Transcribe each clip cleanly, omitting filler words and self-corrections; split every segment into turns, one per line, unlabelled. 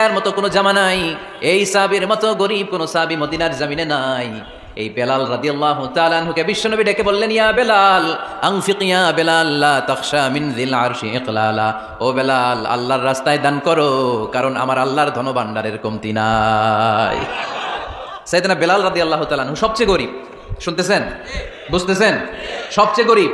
এর মতো কোনো জামা নাই, এই সাহাবীর মতো গরিব কোনো সাহাবী মদিনার জমিনে নাই। এই বেলাল রাদিয়াল্লাহু তাআলা আনহুকে বিশ্বনবী ডেকে বললেন, ইয়া বেলাল আনফিক ইয়া বেলাল লা তাখশা মিন যিল আরশি ইকলালা। ও বেলাল, আল্লাহর রাস্তায় দান করো, কারণ আমার আল্লাহর ধনভাণ্ডারের কমতি নাই। সাইয়েদনা বেলাল রাদিয়াল্লাহু তাআলা আনহু সবচেয়ে গরিব, শুনতেছেন বুঝতেছেন, সবচেয়ে গরিব।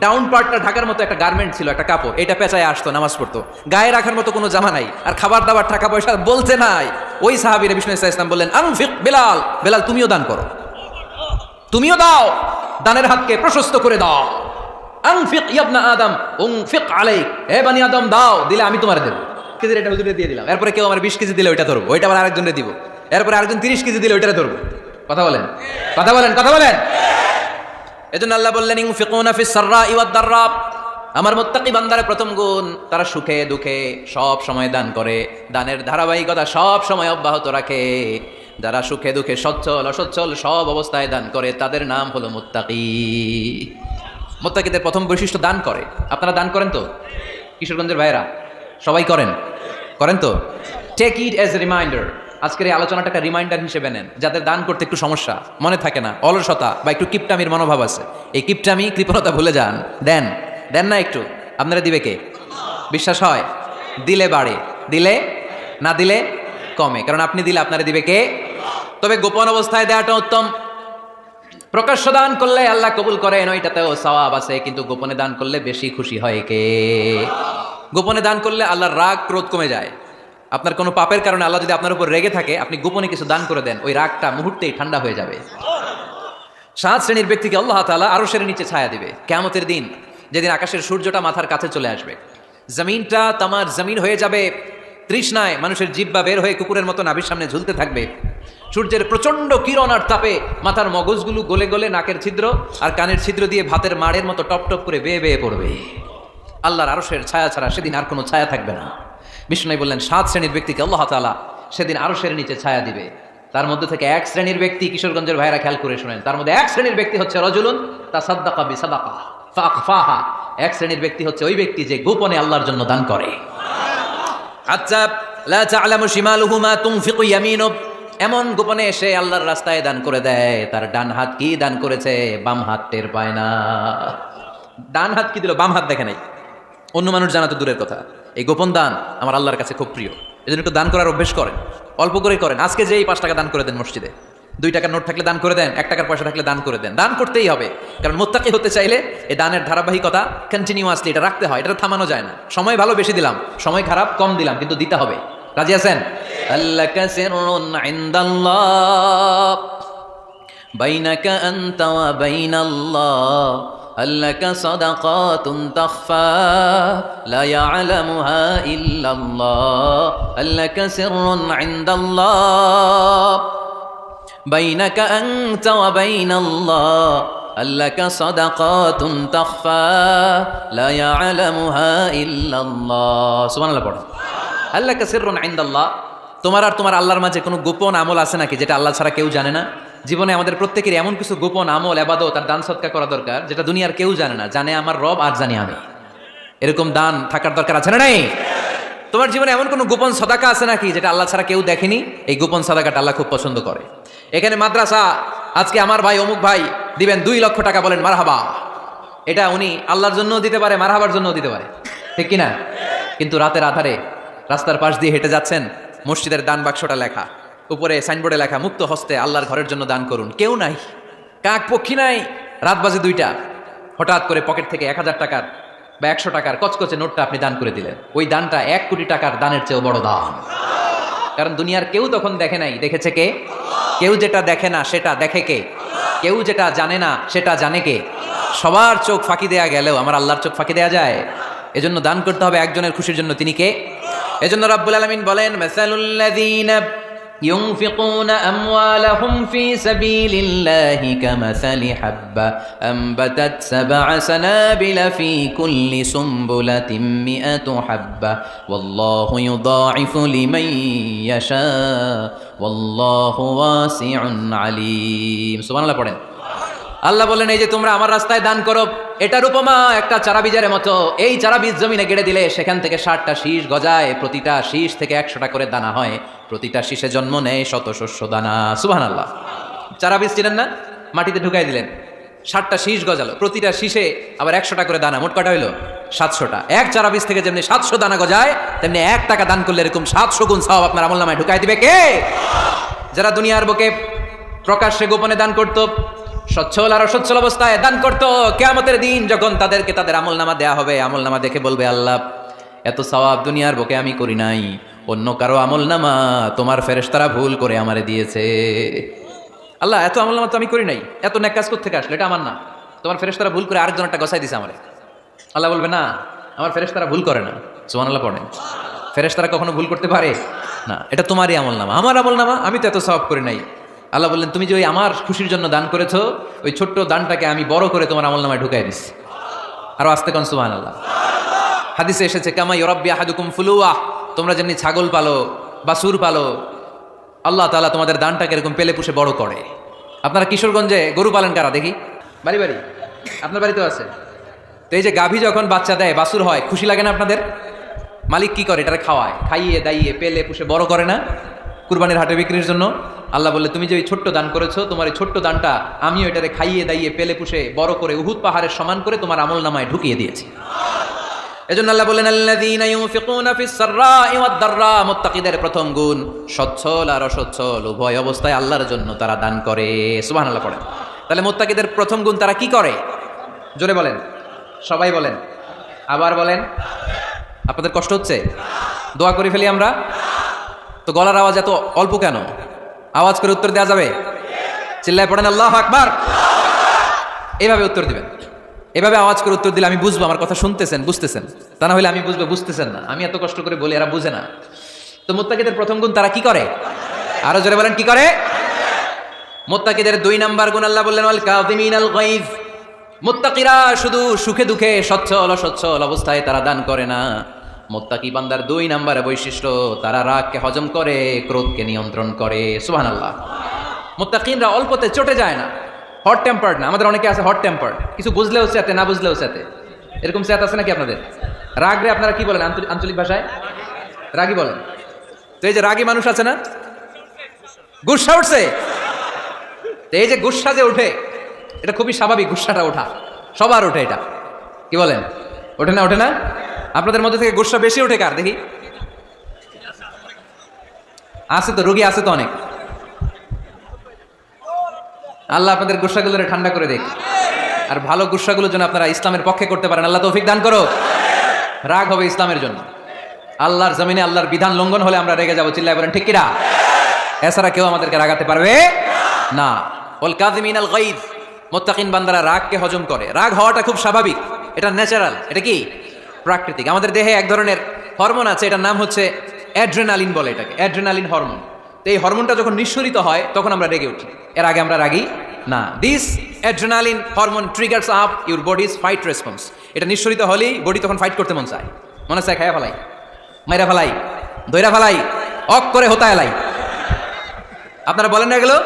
ডাউন পার্টটা ঢাকার মতো একটা গার্মেন্ট ছিল, একটা কাপড়, এটা পেঁচায় আসতো, নামাজ পড়তো, গায়ে রাখার মতো কোনো জামা নাই, আর খাবার দাবার টাকা পয়সা বলতে নাই। ওই সাহাবীরা বিষ্ণু ইসলাম বললেন, আনফিক বেলাল, বেলাল তুমিও দান করো, তুমিও দাও, দানের হাতকে প্রশস্ত করে দাও। আনফিক ইবনা আদম উনফিক আলাইক, হে বনি আদম দাও, দিলে আমি তোমারে দেব। কেজি এটা হুজুরে দিয়ে দিলাম, এরপরে কেউ আমার 20 কেজি দিলে ওইটা ধরবো, ওইটা আবার আরেকজনের দিব, এরপরে আরেকজন 30 কেজি দিলে ওইটা ধরবো। কথা বলেন, কথা বলেন, কথা বলেন। এজন্য আল্লাহ বললেন, ইনফিকুনা ফিস সাররাই ওয়াদ দাররা। আমার মুত্তাকি বান্দার প্রথম গুণ, তারা সুখে দুঃখে সব সময় দান করে, দানের ধারাবাহিকতা সব সময় অব্যাহত রাখে। যারা সুখে দুঃখে সচ্ছল অসচ্ছল সব অবস্থায় দান করে, তাদের নাম হলো মুত্তাকি। মুত্তাকিদের প্রথম বৈশিষ্ট্য দান করে। আপনারা দান করেন তো? কিশোরগঞ্জের ভাইয়েরা সবাই করেন, করেন তো? Take it as a reminder. আজকের এই আলোচনাটা একটা রিমাইন্ডার হিসেবে নেন, যাদের দান করতে একটু সমস্যা, মনে থাকে না, অলসতা বা একটু কিপটামির মনোভাব আছে, এই কিপটামি কৃপণতা ভুলে যান, দেন, দেন না একটু। আপনারা দিবে কে? বিশ্বাস হয়? দিলে বাড়ে, দিলে না দিলে কমে, কারণ আপনি দিলে আপনারা দিবে কে? তবে গোপন অবস্থায় দেওয়াটা উত্তম। প্রকাশ্য দান করলে আল্লাহ কবুল করেন, ওইটাতেও সওয়াব আছে, কিন্তু গোপনে দান করলে বেশি খুশি হয় কে? গোপনে দান করলে আল্লাহর রাগ ক্রোধ কমে যায়। আপনার কোনো পাপের কারণে আল্লাহ যদি আপনার উপর রেগে থাকে, আপনি গোপনে কিছু দান করে দেন, ওই রাগটা মুহূর্তেই ঠান্ডা হয়ে যাবে। 7 শ্রেণীর ব্যক্তিকে আল্লাহ তাআলা আরশের নিচে ছায়া দিবে কিয়ামতের দিন, যেদিন আকাশের সূর্যটা মাথার কাছে চলে আসবে, জমিনটা তামার জমিন হয়ে যাবে, তৃষ্ণায় মানুষের জিহ্বা বের হয়ে কুকুরের মতো নাভির সামনে ঝুলতে থাকবে। সূর্যের প্রচন্ড কিরণ আর তাপে মাথার মগজগুলো গলে গলে নাকের ছিদ্র আর কানের ছিদ্র দিয়ে ভাতের মাড়ের মতো টপ টপ করে বেয়ে বেয়ে পড়বে। আল্লাহর আরশের ছায়া ছাড়া সেদিন আর কোনো ছায়া থাকবে না। বিষ্ণু বললেন, 7 শ্রেণীর ব্যক্তিকে আল্লাহ তাআলা সেদিন আরশের নিচে ছায়া দিবে। তার মধ্যে থেকে 1 শ্রেণীর ব্যক্তি, কিশোরগঞ্জের ভাইরা খেয়াল করে শুনেন, তার মধ্যে 1 শ্রেণীর ব্যক্তি হচ্ছে রজুলুন তাসাদ্দাকা বিসাদাকা ফাআখফাহা। 1 শ্রেণীর ব্যক্তি হচ্ছে ওই ব্যক্তি যে গোপনে আল্লাহর জন্য দান করে। আচ্ছা, লা তা'লামু শিমালুহু মা তুনফিকু ইয়ামিনুহু, এমন গোপনে এসে আল্লাহর রাস্তায় দান করে দেয়, তার ডান হাত কি দান করেছে বাম হাত টের পায় না। ডান হাত কি দিল, বাম হাত দেখে নাই, অন্য মানুষ জানা তো দূরের কথা। এই গোপন দান আমার আল্লাহর কাছে খুব প্রিয়, এজন্য একটু দান করার অভ্যেস করেন, অল্প করে করেন। আজকে যেই 5 টাকা দান করে দেন মসজিদে, 2 টাকার নোট থাকলে দান করে দেন, 1 টাকার পয়সা থাকলে দান করে দেন। দান করতেই হবে, কারণ মুত্তাকি হতে চাইলে এই দানের ধারাবাহিকতা কন্টিনিউয়াসলি এটা রাখতে হয়, এটা থামানো যায় না। সময় ভালো বেশি দিলাম, সময় খারাপ কম দিলাম, কিন্তু দিতে হবে। রাজি আছেন? আল্লাকা সিররুন ইনদাল্লাহ বাইনাকা আনতা ওয়া বাইনাল্লাহ, আল্লাকা সাদাকাতুন তাখফা লা ইয়ালামুহা ইল্লাল্লাহ, আল্লাকা সিররুন ইনদাল্লাহ বাইনাকা আনতা ওয়া বাইনাল্লাহ, আল্লাকা সাদাকাতুন তাখফা লা ইয়ালামুহা ইল্লাল্লাহ। সুবহানাল্লাহ পড়ো। আল্লাকা সিররুন ইনদাল্লাহ, তোমার আর তোমার আল্লাহর মাঝে কোনো গোপন আমল আছে নাকি যেটা আল্লাহ ছাড়া কেউ জানে না? জীবনে আমাদের প্রত্যেকের এমন কিছু গোপন আমল, ইবাদত আর দান সদকা করা দরকার যেটা দুনিয়ার কেউ জানে না, জানে আমার রব আর জানি আমি। এরকম দান থাকার দরকার আছে না নাই? তোমার জীবনে এমন কোনো গোপন সাদাকা আছে নাকি যেটা আল্লাহ ছাড়া কেউ দেখেনি? এই গোপন সাদাকাটা আল্লাহ খুব পছন্দ করে। এখানে মাদ্রাসা, আজকে আমার ভাই অমুক ভাই দিবেন 2 লক্ষ টাকা, বলেন মারহাবা। এটা উনি আল্লাহর জন্য দিতে পারে, মারহাবার জন্য দিতে পারে, ঠিক কিনা? কিন্তু রাতের আধারে রাস্তার পাশ দিয়ে হেঁটে যাচ্ছেন, মসজিদের দান বাক্সটা লেখা, উপরে সাইনবোর্ডে লেখা, মুক্ত হস্তে আল্লাহর ঘরের জন্য দান করুন। কেউ নাই, কাক পক্ষী নাই, রাত বাজে 2টা, হঠাৎ করে পকেট থেকে 1000 টাকার বা 100 টাকার কচকচে নোটটা আপনি দান করে দিলেন। ওই দানটা 1 কোটি টাকার দানের চেয়েও বড় দান। কারণ দুনিয়ার কেউ তখন দেখে নাই, দেখেছে কে? কেউ যেটা দেখে না সেটা দেখে কে? কেউ যেটা জানে না সেটা জানে কে? সবার চোখ ফাঁকি দেয়া গেলেও আমার আল্লাহর চোখ ফাঁকি দেয়া যায়? এজন্য দান করতে হবে একজনের খুশির জন্য, তিনি কে? এজন্য রাব্বুল আলামিন বলেন, মাসালুল্লাযীনা ينفقون أموالهم في سبيل الله كمثل حبة أنبتت 7 سنابل في كل سنبلة 100 حبة والله يضاعف لمن يشاء والله واسع عليم। সুবহানাল্লাহ পড়েন। আল্লাহ বলেন, এই যে তোমরা আমার রাস্তায় দান করো, এটার উপমা একটা চারা বীজের মতো। এই চারা বীজ জমিনে গেড়ে দিলে সেখান থেকে 60টা শীষ গজায়, প্রতিটা শীষ থেকে 100টা করে দানা হয়, প্রতিটা শীষে জন্ম নেয় শত শস্য দানা। সুবহানাল্লাহ। চারা বীজ চিনেন না? মাটিতে ঢুকাই দিলেন, 60টা শীষ গজালো, প্রতিটা শীষে আবার 100টা করে দানা, মোট কটা হইলো 700টা। এক চারা বীজ থেকে যেমনি 700 দানা গজায়, তেমনি 1 টাকা দান করলে এরকম 700 গুণ সওয়াব আপনার আমলনামায় ঢুকাই দিবে কে? যারা দুনিয়ার বুকে প্রকাশ্যে গোপনে দান করত, সচ্ছল আর অসচ্ছল অবস্থায় দান করত, কিয়ামতের দিন যখন তাদেরকে তাদের আমলনামা দেয়া হবে, আমলনামা দেখে বলবে, আল্লাহ এত সওয়াব দুনিয়ার বুকে আমি করি নাই, অন্য কারো আমলনামা তোমার ফেরেশতারা ভুল করে আমারে দিয়েছে। আল্লাহ এত আমলনামা তো আমি করি নাই, এত নেক কাজ কোত্থেকে আসলো? এটা আমার না, তোমার ফেরেশতারা ভুল করে আরেকজন একটা গসাই দিছে আমারে। আল্লাহ বলবে, না, আমার ফেরেশতারা ভুল করে না। সুবহানাল্লাহ পড়েন। ফেরেশতারা কখনো ভুল করতে পারে না, এটা তোমারই আমলনামা, আমার আমলনামা, আমি তো এত সওয়াব করি নাই। আল্লাহ বললেন, তুমি যে ওই আমার খুশির জন্য দান করেছো, ওই ছোট্ট দানটাকে আমি বড় করে তোমার আমলনামায় ঢুকাই দিচ্ছি। আরো আস্তে কোন সুবহানাল্লাহ। হাদিসে এসেছে, কামা ইউরাব্বি আহাদুকুম ফুলুয়া, তোমরা যেমনি ছাগল পালো, বাছুর পালো, আল্লাহ তাআলা তোমাদের দানটাকে এরকম পেলে পুষে বড় করে। আপনারা কিশোরগঞ্জে গরু পালেন কারা দেখি? বাড়ি বাড়ি, আপনার বাড়িতেও আছে তো। এই যে গাভী যখন বাচ্চা দেয়, বাছুর হয়, খুশি লাগে না আপনাদের? মালিক কি করে? এটারে খাওয়ায়, খাইয়ে দাইয়ে পেলে পুষে বড় করে না কুরবানির হাটে বিক্রির জন্য। আল্লাহ বললে, তুমি যে ওই ছোট্ট দান করেছো, তোমার এই ছোট্ট দানটা আমিও এটারে খাইয়ে দাইয়ে পেলে পুষে বড় করে উহুদ পাহাড়ের সমান করে তোমার আমলনামায় ঢুকিয়ে দিয়েছি। এজন্য আল্লাহ বলেন, আল্লাযীনা ইউনফিকুনা ফিস সাররাই ওয়াদ দাররা, মুত্তাকিদের প্রথম গুণ সচ্ছল আর অসচ্ছল উভয় অবস্থায় আল্লাহর জন্য তারা দান করে। সুবহানাল্লাহ পড়েন। তাহলে মুত্তাকিদের প্রথম গুণ, তারা কি করে? জোরে বলেন, সবাই বলেন, আবার বলেন। আপনাদের কষ্ট হচ্ছে? দোয়া করে ফেলি আমরা তো। গলার আওয়াজ এত অল্প কেন? আওয়াজ করে উত্তর দেওয়া যাবে? চিল্লায় পড়েন আল্লাহু আকবার। এইভাবে উত্তর দিবেন, এভাবে আওয়াজ করে উত্তর দিলে আমি বুঝবো আমার কথা শুনতেছেন, বুঝতেছেন। তা না হলে আমি বুঝবো বুঝতেছেন না। আমি এত কষ্ট করে বলি, এরা বুঝে না। তো মুত্তাকিদের প্রথম গুণ, তারা কি করে? আরো জোরে বলেন, কি করে? মুত্তাকিদের 2 নাম্বার গুণ আল্লাহ বললেন, ওয়াল কাযিমিনাল গায়জ। মুত্তাকিরা শুধু সুখে দুঃখে, সচ্ছল অসচ্ছল অবস্থায় তারা দান করে না। মুত্তাকি বান্দার 2 নাম্বারের বৈশিষ্ট্য, তারা রাগকে হজম করে, ক্রোধকে নিয়ন্ত্রণ করে। সুবহানাল্লাহ। মুত্তাকিনরা অল্পতে চটে যায় না, হট টেম্পার্ড না। আমাদের অনেকে আছে হট টেম্পার্ড, কিছু বুঝলেও সাথে, না বুঝলেও সাথে। এরকম স্যাত আছে নাকি আপনাদের? রাগরে আপনারা কি বলেন আঞ্চলিক ভাষায়? রাগী বলেন। তো এই যে রাগী মানুষ আছে না, গুসা উঠছে, তো এই যে গুসা যে ওঠে, এটা খুবই স্বাভাবিক। গুসাটা ওঠা সবার ওঠে, এটা কি বলেন? ওঠে না? ওঠে না? আপনাদের মধ্যে থেকে গুসা বেশি ওঠে কার দেখি? আছে তো, রোগী আছে তো অনেক। আল্লাহ আপনাদের গুসাগুলোরে ঠান্ডা করে দেখ, আর ভালো গুসাগুলো যেন আপনারা ইসলামের পক্ষে করতে পারেন। আল্লাহ তৌফিক দান করো। রাগ হবে ইসলামের জন্য। আল্লাহর জমিনে আল্লাহর বিধান লঙ্ঘন হলে আমরা রেগে যাবো। চিল্লায় বলেন ঠিক কিনা? এছাড়া কেউ আমাদেরকে রাগাতে পারবে না। ওয়াল কাযিমিনাল গায়জ, মুত্তাকিন বান্দারা রাগকে হজম করে। রাগ হওয়াটা খুব স্বাভাবিক, এটা ন্যাচারাল, এটা কি প্রাকৃতিক। আমাদের দেহে এক ধরনের হরমোন আছে, এটার নাম হচ্ছে অ্যাড্রেনালিন বলে এটাকে, অ্যাড্রেনালিন হরমোন। তো এই হরমোনটা যখন নিঃসরিত হয় তখন আমরা রেগে উঠি। এর আগে আমরা রাগি না। This adrenaline hormone triggers up your bodies fight response. এটা নিঃসরিত হলেই বডি তখন ফাইট করতে মন চায়, মনে চায় খায়া ফেলাই, মাইরা ফেলাই, দইরা ফেলাই, অক করে হোতা এলাই। আপনারা বলেন না এগুলো?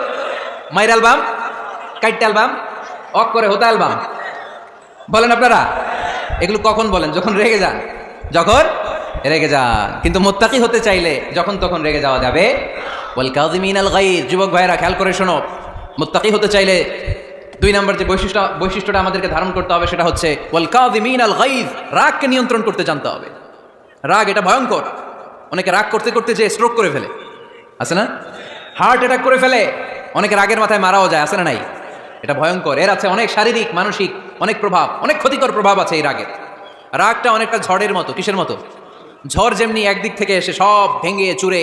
মাইরা অ্যালবাম, কাইটটা অ্যালবাম, অক করে হোতা অ্যালবাম বলেন আপনারা? এগুলো কখন বলেন? যখন রেগে যান। যখন রেগে যান। কিন্তু মুত্তাকি হতে চাইলে যখন তখন রেগে যাওয়া যাবে। ওয়াল কাযিমিনাল গায়জ। যুবক ভাইরা খেয়াল করে শোনো, মুত্তাকি হতে চাইলে 2 নম্বর যে বৈশিষ্ট্যটা আমাদেরকে ধারণ করতে হবে সেটা হচ্ছে ওয়াল কাযিমিনাল গায়জ। রাগকে নিয়ন্ত্রণ করতে জানতে হবে। রাগ এটা ভয়ঙ্কর। অনেকে রাগ করতে করতে যে স্ট্রোক করে ফেলে, আছে না? হার্ট অ্যাটাক করে ফেলে। অনেকে রাগের মাথায় মারাও যায়, আছে না নাই? এটা ভয়ঙ্কর। এর আছে অনেক শারীরিক মানসিক অনেক প্রভাব, অনেক ক্ষতিকর প্রভাব আছে এই রাগের। রাগটা অনেকটা ঝড়ের মতো। কিসের মতো? ঝড় যেমনি একদিক থেকে এসে সব ভেঙে চুরে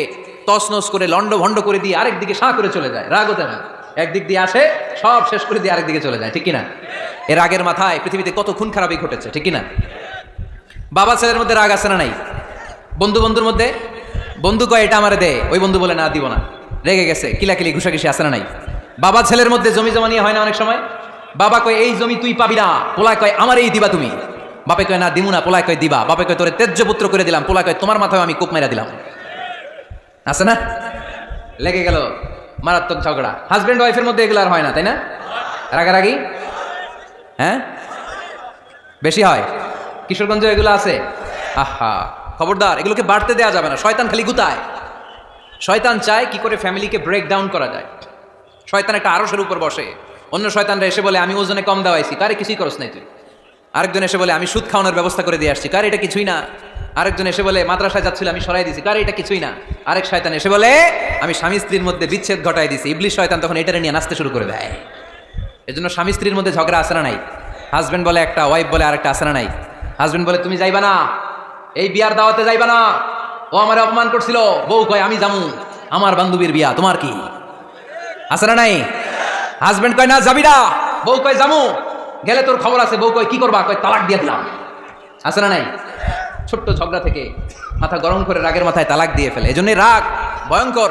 তছনছ করে লন্ড ভন্ড করে দিয়ে আরেক দিকে সাঁ করে চলে যায়, রাগও তেমন। একদিক দিয়ে আসে, সব শেষ করে দিয়ে আরেক দিকে চলে যায়, ঠিক কিনা? এর রাগের মাথায় পৃথিবীতে কত খুন খারাপই ঘটেছে, ঠিক কিনা? বাবা ছেলের মধ্যে রাগ আছে না নাই? বন্ধু বন্ধুর মধ্যে, বন্ধু কয় এটা আমারে দে, ওই বন্ধু বলে না দিব না, রেগে গেছে, কিলাকিলি ঘুষাঘুষি আছে না নাই? বাবা ছেলের মধ্যে জমি জমা নিয়ে হয় না অনেক সময়? বাবা কয় এই জমি তুই পাবি না, পোলায় কয় আমার এই দিবা তুমি। বাপে কয় না দিমু না, পোলায় কয় দিবা। বাপে কয় তোরে তেজ্য পুত্র করে দিলাম, পোলায় কয় তোমার মাথায় আমি কূপ মেরা দিলাম। আছে না? লেগে গেল, মারাত্মক ঝগড়া। হাজব্যান্ড ওয়াইফের মধ্যে এগুলো আর হয় না, তাই না? রাগারাগি, হ্যাঁ বেশি হয়? কিশোরগঞ্জে এগুলো আছে? আহা, খবরদার, এগুলোকে বাড়তে দেওয়া যাবে না। শয়তান খালি গুতায়। শয়তান চায় কি করে ফ্যামিলিকে ব্রেক ডাউন করা যায়। শয়তান একটা আরশের উপর বসে, অন্য শয়তানরা এসে বলে আমি ওজনে কম দেওয়াইছি, কারে কিছুই করস নাই তুই। আরেকজন এসে বলে আমি সুদ খাওয়ানোর ব্যবস্থা করে দিয়ে আসছি, কারে এটা কিছুই না। আরেকজন এসে বলে মাদ্রাসায় যাচ্ছিল আমি সরাই দিছি, কারে এটা কিছুই না। আরেক শয়তান এসে বলে আমি স্বামী স্ত্রীর মধ্যে বিচ্ছেদ ঘটাই দিছি। ইবলিশ শয়তান তখন এটারে নিয়ে নাচতে শুরু করে দেয়। এজন্য স্বামী স্ত্রীর মধ্যে ঝগড়া আসে না নাই? হাজবেন্ড বলে একটা, ওয়াইফ বলে আরেকটা, আসে না নাই? হাজবেন্ড বলে তুমি যাইবা না, এই বিয়ার দাওয়াতে যাইবা না, ও আমার অপমান করছিল। বউ কয় আমি যামু, আমার বান্ধবীর বিয়া, তোমার কি? আছে না নাই? হাজবেন্ড কয় না যাবি না, বউ কয় যামু, গেলে তোর খবর আছে। বউ কয় কি করবা? কয় তালাক দিয়ে দিলাম। আছে না নাই? ছোট্ট ঝগড়া থেকে মাথা গরম করে রাগের মাথায় তালাক দিয়ে ফেলে। এজন্য রাগ ভয়ঙ্কর।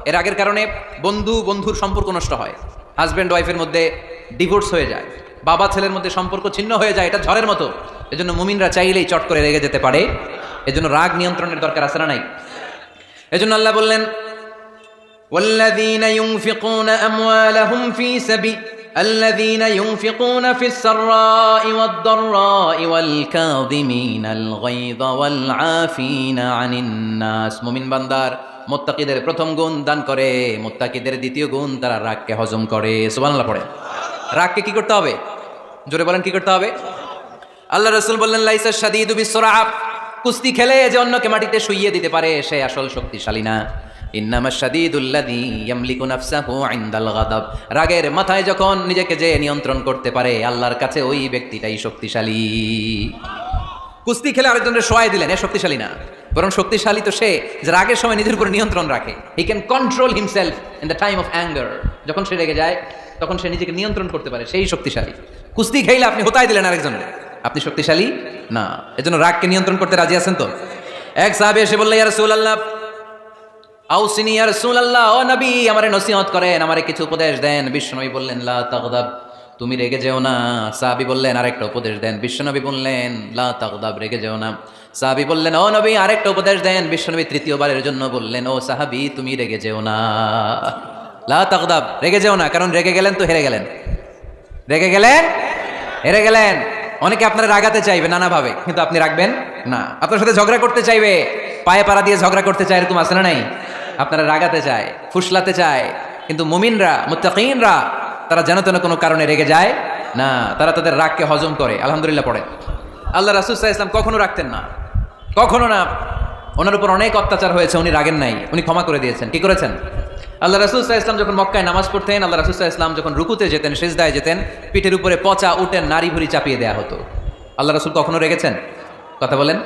এর রাগের কারণে বন্ধু বন্ধুর সম্পর্ক নষ্ট হয়, হাজব্যান্ড ওয়াইফের মধ্যে ডিভোর্স হয়ে যায়, বাবা ছেলের মধ্যে সম্পর্ক ছিন্ন হয়ে যায়। এটা ঝড়ের মতো। এজন্য মুমিনরা চাইলেই চট করে রেগে যেতে পারে। এজন্য রাগ নিয়ন্ত্রণের দরকার আছে না নাই? এজন্য আল্লাহ বললেন والذين ينفقون أموالهم في سبيل الذين ينفقون في السراء والضراء والكاظمين الغيظ والعافين عن الناس। মুমিন বান্দার মুত্তাকিদের প্রথম গুণ দান করে, মুত্তাকিদের দ্বিতীয় গুণ তারা রাগকে হজম করে। সুবহানাল্লাহ পড়ে। রাগকে কি করতে হবে? জোরে বলেন কি করতে হবে? আল্লাহ রাসূল বললেন লাইসা শাদীদু বিসরাআ, কুস্তি খেলে যে অন্যকে মাটিতে শুইয়ে দিতে পারে সে আসল শক্তিশালী না। ইন্নামা শাদীদুল্লাযী ইয়ামলিকু নাফসাহু ইনদাল গাদাব, রাগের মাথায় যখন নিজেকে যে নিয়ন্ত্রণ করতে পারে আল্লাহর কাছে ওই ব্যক্তিটাই শক্তিশালী। কুস্তি খেলে আরেকজনের শোয়াই দিলেন, এ শক্তিশালী না। বরং শক্তিশালী তো সে যে রাগের সময় নিজের উপর নিয়ন্ত্রণ রাখে। He can control himself in the time of anger. যখন সে রেগে যায় তখন সে নিজেকে নিয়ন্ত্রণ করতে পারে, সেই শক্তিশালী। কুস্তি খেলে আপনি হোতাই দিলেন আরেকজনের, আপনি শক্তিশালী না। এজন্য রাগকে নিয়ন্ত্রণ করতে রাজি আছেন তো? এক সাহাবী এসে বললেন ইয়া রাসূলুল্লাহ আউসিনি ইয়া রাসূলুল্লাহ, ও নবী আমারে নসিহত করেন, আমারে কিছু উপদেশ দেন। বিশ্বনবী বললেন লা তাগদাব, তুমি রেগে যেও না। সাহাবী বললেন আরেকটা উপদেশ দেন। বিশ্বনবী বললেন লা তাগদাব, রেগে যেও না। সাহাবী বললেন ও নবী আরেকটা উপদেশ দেন। বিশ্বনবী তৃতীয়বারের জন্য বললেন ও সাহাবী তুমি রেগে যেও না, লা তাগদাব, রেগে যেও না। কারণ রেগে গেলেন তো হেরে গেলেন, রেগে গেলেন হেরে গেলেন। অনেকে আপনারা রাগাতে চাইবে নানাভাবে, কিন্তু আপনি রাখবেন না। আপনার সাথে ঝগড়া করতে চাইবে, পায়ে পাড়া দিয়ে ঝগড়া করতে চায়, এরকম আছে না নাই? আপনারা রাগাতে চায়, ফুসলাতে চায়, কিন্তু মুমিনরা মুত্তাকিনরা তারা যেন তেন কোনো কারণে রেগে যায় না, তারা তাদের রাগকে হজম করে। আলহামদুলিল্লাহ পড়ে। আল্লাহ রাসূল সাল্লাল্লাহু আলাইহি ওয়াসাল্লাম কখনো রাখতেন না, কখনো না। ওনার উপর অনেক অত্যাচার হয়েছে, উনি রাগেন নাই, উনি ক্ষমা করে দিয়েছেন। কি করেছেন? আল্লাহ রাসূল সাল্লাল্লাহু আলাইহি ওয়াসাল্লাম যখন মক্কায় নামাজ পড়তেন, আল্লাহ রাসূল সাল্লাল্লাহু আলাইহি ওয়াসাল্লাম যখন রুকুতে যেতেন, সিজদায় যেতেন, পিঠের উপরে পচা উটের নাড়ি ভুঁড়ি চাপিয়ে দেয়া হতো। আল্লাহ রাসূল কখনো রেগেছেন? কথা বলেন।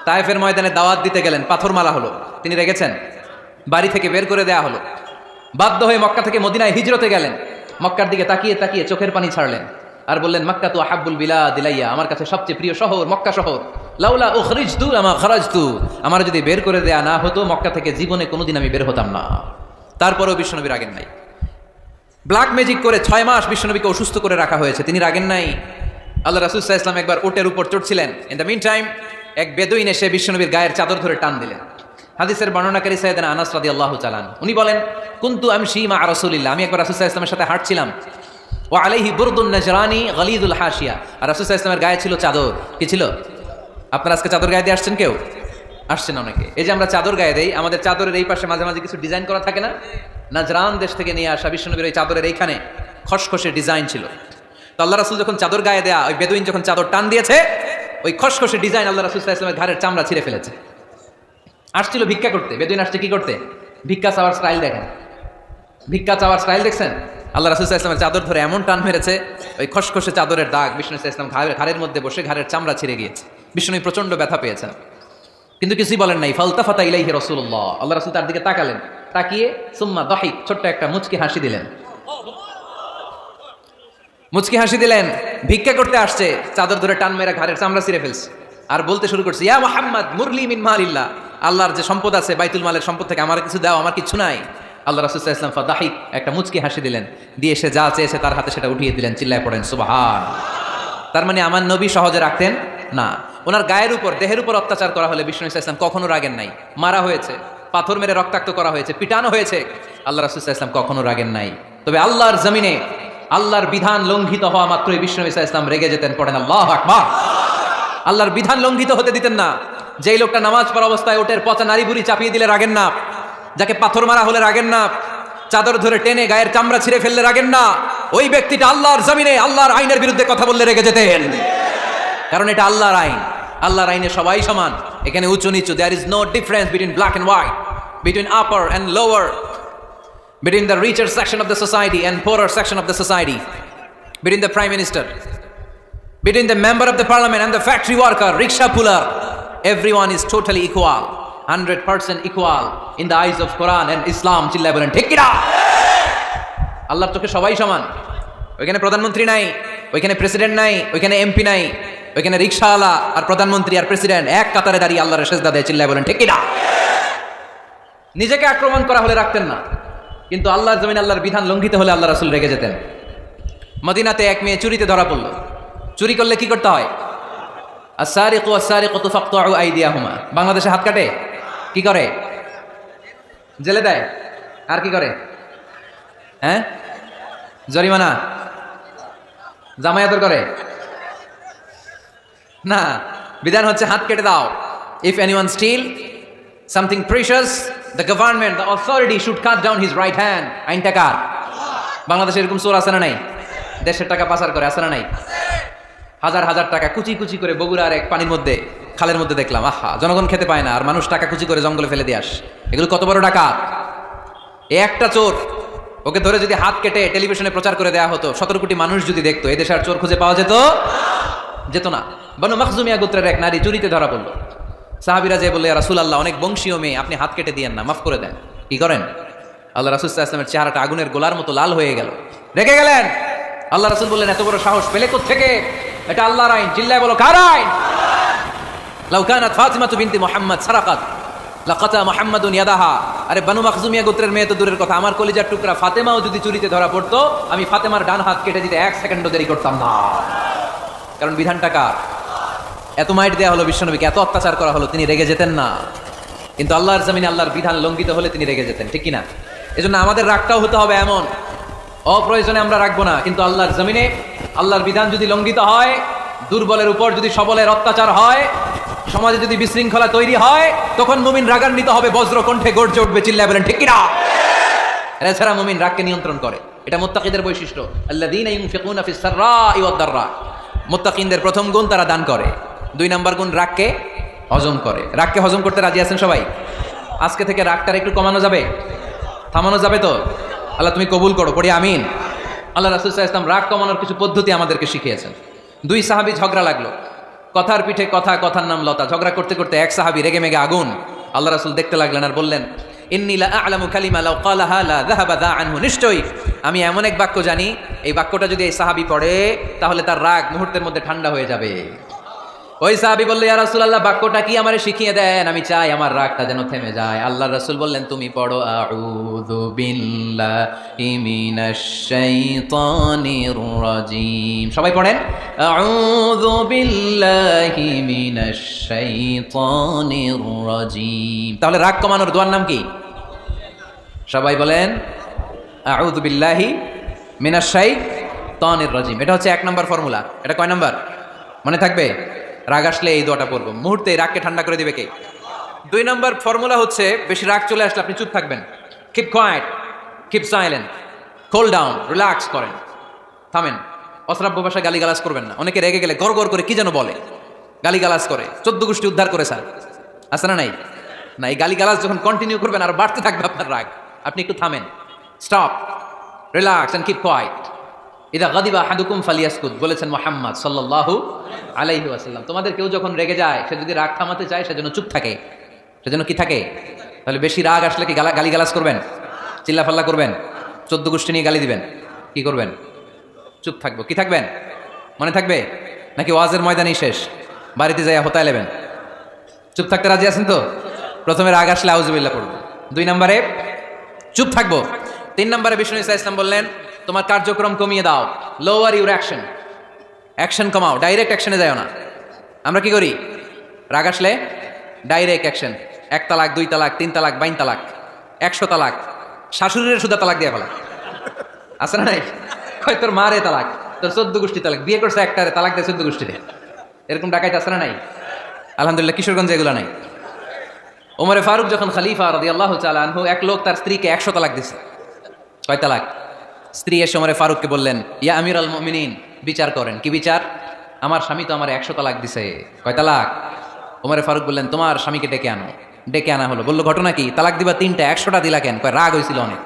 তায়েফের ময়দানে দাওয়াত দিতে গেলেন, পাথর মারা হলো, তিনি রেগেছেন? বাড়ি থেকে বের করে দেয়া হলো, বাধ্য হয়ে মক্কা থেকে মদিনায় হিজরতে গেলেন। মক্কার দিকে তাকিয়ে তাকিয়ে চোখের পানি ছাড়লেন আর বললেন মাক্কা তু আহাব্বুল বিলাদ ইলাইয়া, আমার কাছে সবচেয়ে প্রিয় শহর মক্কা শহর। লাউলা উখরিজতু লামা খারাজতু, আমার যদি বের করে দেয়া না হতো মক্কা থেকে জীবনে কোনোদিন আমি বের হতাম না। তারপরেও বিশ্বনবী রাগেন নাই। ব্ল্যাক ম্যাজিক করে 6 মাস বিশ্বনবীকে অসুস্থ করে রাখা হয়েছে, তিনি রাগেন নাই। আল্লাহ রাসূল সাল্লাল্লাহু আলাইহি ওয়াসাল্লাম একবার উটের উপর চড়ছিলেন। ইন দ্য মিন টাইম এক বেদুইন এসে বিশ্বনবীর গায়ের চাদর ধরে টান দিলেন। হাদিসের বর্ণনাকারী সাইয়েদনা আনাস রাদিয়াল্লাহু তাআলা আনহু, উনি বলেন কুনতু আমশি মা রাসূলিল্লাহ, আমি একবার রাসূল সাল্লাল্লাহু আলাইহি ওয়াসাল্লামের সাথে হাঁটছিলাম। ওয়া আলাইহি বুরদুন নাজরানি গলিদুল হাশিয়া, আর রাসূল সাল্লাল্লাহু আলাইহি ওয়াসাল্লামের গায়ে ছিল চাদর। কি ছিল? আপনারা আজকে চাদর গায়ে দিয়ে আসছেন? কেউ আসছেন? অনেকে। এই যে আমরা চাদর গায়ে দেই, আমাদের চাদরের এই পাশে মাঝে মাঝে কিছু ডিজাইন করা থাকে না? নাজরান দেশ থেকে নিয়ে আসা বিশ্বনবীর এই চাদরের এইখানে খসখসে ডিজাইন ছিল। তো আল্লাহ রাসূল যখন চাদর গায়ে দেয়া, ওই বেদুইন যখন চাদর টান দিয়েছে, ওই খসখসে ডিজাইন আল্লাহ রাসূল সাল্লাল্লাহু আলাইহি ওয়াসাল্লামের ঘাড়ের চামড়া ছিঁড়ে ফেলেছে। আসছিল ভিক্ষা করতে, বেদুইন আসছে কি করতে? ভিক্ষা চাওয়ার স্টাইল দেখেন, ভিক্ষা চাওয়ার স্টাইল দেখছেন? আল্লাহ রাসূল সাল্লাল্লাহু আলাইহি ওয়াসাল্লামের চাদর ধরে এমন টান মেরেছে, ওই খসখসে চাদরের দাগ বিষ্ণু সাল্লাল্লাহু আলাইহি ওয়াসাল্লাম ঘাড়ের মধ্যে বসে ঘাড়ের চামড়া ছিঁড়ে গিয়েছে। বিষ্ণু প্রচন্ড ব্যথা পেয়েছেন, কিন্তু কিছুই বলেন নাই। ফালতাফাতা ইলাইহি রাসূলুল্লাহ, আল্লাহ রাসূল তার দিকে তাকালেন, তাকিয়ে সুম্মা দাহিক, ছোট্ট একটা মুচকি হাসি দিলেন। মুচকি হাসি দিলেন। ভিক্ষা করতে আসছে, চাদর ধরে টান মেরে ঘাড়ের চামড়া ছিঁড়ে ফেলছে, আর বলতে শুরু করছে ইয়া মুহাম্মদ মুরলি মিন মালিল্লাহ, আল্লাহর যে সম্পদ আছে বাইতুল মালের সম্পদ থেকে আমার কিছু দাও, আমার কিছু নাই। আল্লাহ রাসূল সাল্লাল্লাহু আলাইহি ওয়াসাল্লাম ফাদাহিক, একটা মুচকি হাসি দিলেন, দিয়ে সে যা চেয়েছে তার হাতে সেটা উঠিয়ে দিলেন। চিল্লায় পড়েন সুবহান। তার মানে আমার নবী সহজে রাখতেন না। ওনার গায়ের উপর দেহের উপর অত্যাচার করা হলে বিষ্ণু সাল্লাল্লাহু আলাইহি ওয়াসাল্লাম কখনো রাগেন নাই। মারা হয়েছে, পাথর মেরে রক্তাক্ত করা হয়েছে, পিটানো হয়েছে, আল্লাহ রাসূল সাল্লাল্লাহু আলাইহি ওয়াসাল্লাম কখনো রাগেন নাই। তবে আল্লাহর জমিনে আল্লাহর বিধান লঙ্ঘিত হওয়া মাত্রই বিশ্বনবী সাল্লাল্লাহু আলাইহি ওয়াসাল্লাম রেগে যেতেন, পড়েন আল্লাহু আকবার। আল্লাহর বিধান লঙ্ঘিত হতে দিতেন না। যেই লোকটা নামাজ পড়া অবস্থায় ওটের পচা নারী বুড়ি চাপিয়ে দিলে রাগেন না, যাকে পাথর মারা হলে রাগেন না, চাদর ধরে টেনে গায়ের চামড়া ছিঁড়ে ফেললে রাগেন না, ওই ব্যক্তিটা আল্লাহর জমিনে আল্লাহর আইনের বিরুদ্ধে কথা বললে রেগে যেতেন। কারণ এটা আল্লাহর আইন, আল্লাহর আইনে সবাই সমান। এখানে উঁচু নিচু, there is no difference between black and white, between upper and lower, between the richer section of the society and poorer section of the society, between the prime minister, between the member of the parliament and the factory worker, rickshaw puller. Everyone is totally equal, 100% equal in the eyes of Quran and Islam. চিল্লায় বলেন ঠিক কিনা? আল্লাহর চোখে সবাই সমান। ওইখানে প্রধানমন্ত্রী নাই, ওইখানে প্রেসিডেন্ট নাই, ওইখানে এমপি নাই, ওইখানে রিকশাওয়ালা আর প্রধানমন্ত্রী আর প্রেসিডেন্ট এক কাতারে দাঁড়িয়ে আল্লাহর সেজদা দেয়। চিল্লায় বলেন ঠিক কিনা? নিজেকে আক্রমণ করা হলে রাখতেন না, কিন্তু আল্লাহর জমিন আল্লাহর বিধান লঙ্ঘিত হলে আল্লাহ রাসূল রেগে যেতেন। মদিনাতে এক মেয়ে চুরিতে ধরা পড়ল। চুরি করলে কি করতে হয়? আস-সারিকু ওয়াস-সারিকাতু ফাকতাউ আইদিয়াহুমা। বাংলাদেশে হাত কাটে? কি করে? জেলে দেয়। আর কি করে? হ্যাঁ, জরিমানা, জামায়াতর করে না। বিধান হচ্ছে হাত কেটে দাও। If anyone steal something precious, the government, the authority should cut down his right hand. আইনটা কার? বাংলাদেশে এরকম চোর আছে না নাই? দেশের টাকা পাচার করে আছে না নাই? হাজার হাজার টাকা কুচি কুচি করে বগুড়ার এক পানির মধ্যে, খালের মধ্যে দেখলাম। আহা, জনগণ খেতে পায় না আর মানুষ টাকা কুচি করে জঙ্গলে ফেলে দিয়ে আস। এগুলো কত বড় ডাকাত! একটা চোর, ওকে ধরে যদি হাত কেটে টেলিভিশনে প্রচার করে দেওয়া হতো, 17 কোটি মানুষ যদি দেখতো, এই দেশে আর চোর খুঁজে পাওয়া যেত না। বনু মাখজুমিয়া গোত্রের এক নারী চুরিতে ধরা পড়লো। সাহাবীরা যে বললে, ইয়া রাসূলুল্লাহ, অনেক বংশীয় মেয়ে, আপনি হাত কেটে দিয়েন না, মাফ করে দেন। কি করেন? আল্লাহ রাসূল সাল্লাল্লাহু আলাইহি ওয়াসাল্লামের চেহারাটা আগুনের গোলার মতো লাল হয়ে গেল, রেগে গেলেন। আল্লাহ রাসূল বললেন, এত বড় সাহস পেলে কোত্থেকে? এটা আল্লাহর আইন। চিল্লায় বলো, কার আইন? লাউ কানাত ফাতিমাতু বিনতি মুহাম্মদ সারাকাত লাকাতা মুহাম্মাদুন ইয়াদাহা। আরে বনু মাখজুমিয়া গোত্রের মেয়ে তো দূরের কথা, আমার কলিজার টুকরা ফাতেমাও যদি চুরিতে ধরা পড়তো, আমি ফাতেমার ডান হাত কেটে দিতে 1 সেকেন্ডও দেরি করতাম না। কারণ বিধানটা কার? এত মাইট দেওয়া হলো বিশ্বনবীকে, এত অত্যাচার করা হলো, তিনি রেগে যেতেন না। কিন্তু আল্লাহর জমিনে আল্লাহর বিধান লঙ্ঘিত হলে তিনি রেগে যেতেন, ঠিক কিনা? এজন্য আমাদের রাগটাও হতে হবে এমন, অপ্রয়োজনে আমরা রাখবো না। কিন্তু আল্লাহর জমিনে আল্লাহর বিধান যদি লঙ্ঘিত হয়, দুর্বলের উপর যদি সবলের অত্যাচার হয়, সমাজে যদি বিশৃঙ্খলা তৈরি হয়, তখন মুমিন রাগান্বিত হবে, বজ্র কণ্ঠে গর্জে উঠবে। চিল্লায় বলেন ঠিক কিনা? এছাড়া মুমিন রাগকে নিয়ন্ত্রণ করে, এটা মুত্তাকিদের বৈশিষ্ট্য। আল্লাযীনা ইউনফিকুনা ফিস সাররাই ওয়াদ দাররা। মুত্তাকিনদের প্রথম গুণ, তারা দান করে। 2 নাম্বার গুণ, রাগকে হজম করে। রাগকে হজম করতে রাজি আছেন সবাই? আজকে থেকে রাগটার একটু কমানো যাবে, থামানো যাবে তো? আল্লাহ তুমি কবুল করো, পড়ি আমিন। আল্লাহ রাসূল সাল্লাল্লাহু আলাইহি ওয়াসাল্লাম রাগ কমানোর কিছু পদ্ধতি আমাদেরকে শিখিয়েছেন। 2 সাহাবী ঝগড়া লাগলো, কথার পিঠে কথা, কথার নাম লতা। ঝগড়া করতে করতে এক সাহাবী রেগে মেগে আগুন। আল্লাহ রাসূল দেখতে লাগলেন আর বললেন, ইন্নী লা আ'লামু কালিমা লাউ ক্বালাহা লা যাহাবা দা আনহু। নিশ্চয়ই আমি এমন এক বাক্য জানি, এই বাক্যটা যদি এই সাহাবী পড়ে, তাহলে তার রাগ মুহূর্তের মধ্যে ঠান্ডা হয়ে যাবে। ওই সাহাবী বলল, ইয়া রাসূলুল্লাহ, বাক্যটা কি আমারে শিখিয়ে দেন, আমি চাই আমার রাগটা যেন থেমে যায়। আল্লাহর রাসূল বললেন, তুমি পড়ো, আউযু বিল্লাহি মিনাশ শাইতানির রাজীম। সবাই পড়েন, আউযু বিল্লাহি মিনাশ শাইতানির রাজীম। তাহলে রাগ কমানোর দোয়ার নাম কি? সবাই বলেন, আউযু বিল্লাহি মিনাশ শাইতানির রাজীম। এটা হচ্ছে 1 নম্বর ফর্মুলা। এটা কয় নাম্বার মনে থাকবে? রাগ আসলে এই দোয়াটা পড়বো, মুহূর্তে রাগকে ঠান্ডা করে দিবে কে? 2 নম্বর ফর্মুলা হচ্ছে, বেশি রাগ চলে আসলে আপনি চুপ থাকবেন। Keep quiet, keep silent, cool down, relax করেন, থামেন। অশ্রাব্য ভাষায় গালিগালাজ করবেন না। অনেকে রেগে গেলে গড় গড় করে কি যেন বলে, গালিগালাজ করে। 14 গোষ্ঠী উদ্ধার করে স্যার, আছে না নাই? না, এই গালিগালাজ যখন কন্টিনিউ করবেন আর বাড়তে থাকবে আপনার রাগ। আপনি একটু থামেন, stop, relax and keep quiet. ইদা গাদিবা আহাদুকুম ফালিয়াসকুত, বলেছেন মুহাম্মদ সাল্লাল্লাহু আলাইহি ওয়াসাল্লাম। তোমাদের কেউ যখন রেগে যায়, সে যদি রাগ থামাতে চায়, সেজন্য চুপ থাকে। সেজন্য কি থাকে? তাহলে বেশি রাগ আসলে কি গালিগালাজ করবেন, চিল্লাফাল্লা করবেন, 14 গোষ্ঠী নিয়ে গালি দিবেন? কি করবেন? চুপ থাকবো। কি থাকবেন? মনে থাকবে নাকি ওয়াজের ময়দানই শেষ, বাড়িতে যাইয়া হোতায় নেবেন? চুপ থাকতে রাজি আছেন তো? প্রথমে রাগ আসলে আউযুবিল্লাহ পড়বো, 2 নম্বরে চুপ থাকবো, 3 নম্বরে বিষ্ণু ইসা ইসলাম বললেন, তোমার কার্যক্রম কমিয়ে দাও, লোয়ার ইউর অ্যাকশন, অ্যাকশন কমাও, ডাইরেক্ট অ্যাকশনে যাও না। আমরা কি করি? রাগ আসলে ডাইরেক্ট অ্যাকশন, 1 তালাক, 2 তালাক, 3 তালাক, 22 তালাক, 100 তালাক, শাশুড়ির সুদা তালাক দিয়ে ফেলা, আছে না নাই? কয় তোর মারে তালাক, তোর 14 গোষ্ঠী তালাক, বিয়ে করছে একটারে, তালাক দেয় 14 গোষ্ঠীরে। এরকম ডাকাইতে আছে না নাই? আলহামদুলিল্লাহ কিশোরগঞ্জে এগুলো নাই। ওমরে ফারুক যখন খলিফা রাদিয়াল্লাহু তাআলা আনহু, এক লোক তার স্ত্রীকে 100 তালাক দিছে। কয় তালাক? স্ত্রী এসে ওমরে ফারুককে বললেন, ইয়া আমিরাল মুমিনিন, বিচার করেন। কি বিচার? আমার স্বামী তো আমার 100 তালাক দিছে। কয় তালাক? ওমরে ফারুক বললেন, তোমার স্বামীকে ডেকে আনো। ডেকে আনা হলো। বললো, ঘটনা কি? তালাক দিবা 3টা, 100টা দিলা কেন? কয় রাগ হয়েছিল অনেক,